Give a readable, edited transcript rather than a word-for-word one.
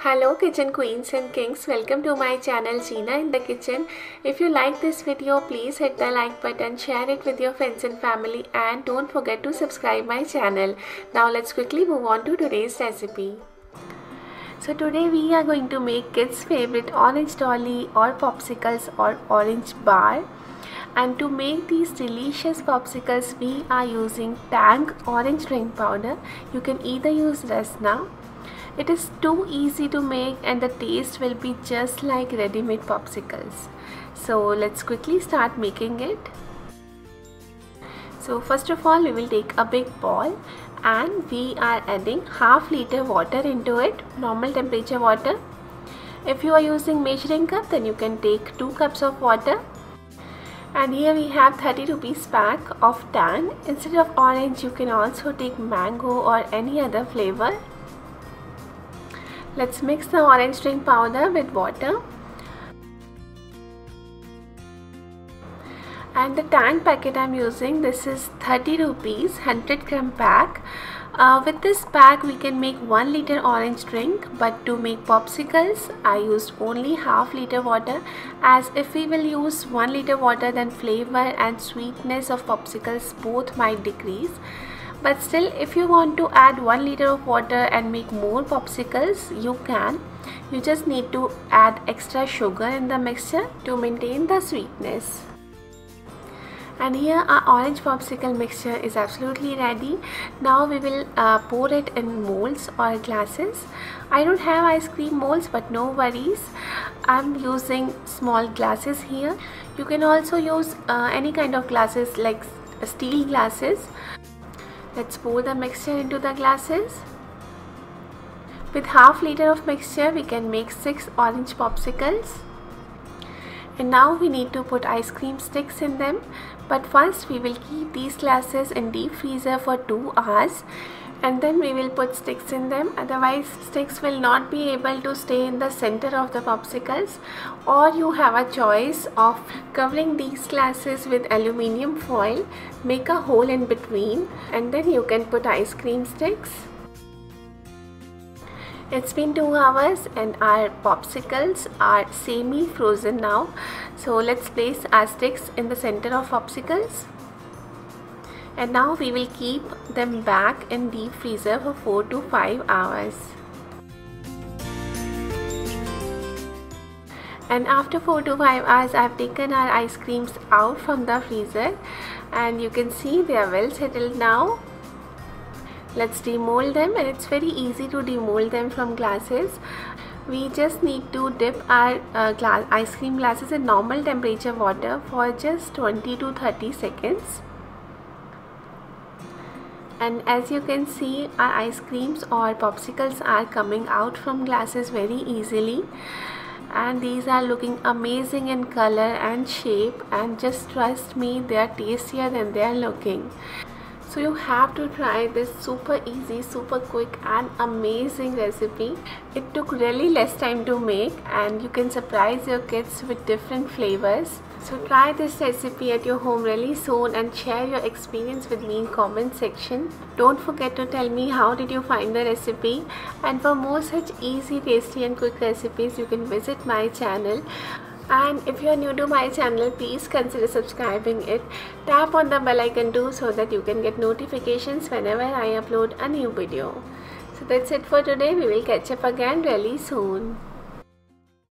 Hello kitchen queens and kings, welcome to my channel Gina in the kitchen. If you like this video, please hit the like button, share it with your friends and family, and don't forget to subscribe my channel. Now let's quickly move on to today's recipe. So today we are going to make kids favorite orange dolly or popsicles or orange bar. And to make these delicious popsicles we are using Tang orange drink powder. You can either use Rasna. It is too easy to make and the taste will be just like ready-made popsicles. So let's quickly start making it. So first of all we will take a big bowl and we are adding half liter water into it, normal temperature water. If you are using measuring cup then you can take 2 cups of water. And here we have 30 rupees pack of Tang. Instead of orange you can also take mango or any other flavor. Let's mix the orange drink powder with water. And the Tang packet I am using, this is 30 rupees 100 gram pack. With this pack we can make 1 liter orange drink, but to make popsicles I used only half liter water, as if we will use 1 liter water then flavor and sweetness of popsicles both might decrease. But still, if you want to add 1 liter of water and make more popsicles, you can. You just need to add extra sugar in the mixture to maintain the sweetness. And here our orange popsicle mixture is absolutely ready. Now we will pour it in molds or glasses. I don't have ice cream molds, but no worries. I'm using small glasses here. You can also use any kind of glasses like steel glasses. Let's pour the mixture into the glasses. With half liter of mixture we can make 6 orange popsicles. And now we need to put ice cream sticks in them. But first we will keep these glasses in deep freezer for 2 hours. And then we will put sticks in them, otherwise sticks will not be able to stay in the center of the popsicles. Or you have a choice of covering these glasses with aluminium foil, make a hole in between, and then you can put ice cream sticks. It's been 2 hours and our popsicles are semi-frozen now. So let's place our sticks in the center of popsicles. And now we will keep them back in deep freezer for 4 to 5 hours. And after 4 to 5 hours I have taken our ice creams out from the freezer and you can see they are well settled now. Let's demold them, and it's very easy to demold them from glasses. We just need to dip our ice cream glasses in normal temperature water for just 20 to 30 seconds. And as you can see, our ice creams or popsicles are coming out from glasses very easily. And these are looking amazing in color and shape, and just trust me, they are tastier than they are looking. So you have to try this super easy, super quick and amazing recipe. It took really less time to make and you can surprise your kids with different flavors. So try this recipe at your home really soon and share your experience with me in comment section. Don't forget to tell me how did you find the recipe, and for more such easy, tasty and quick recipes you can visit my channel. And if you are new to my channel, please consider subscribing it. Tap on the bell icon too so that you can get notifications whenever I upload a new video. So that's it for today. We will catch up again really soon.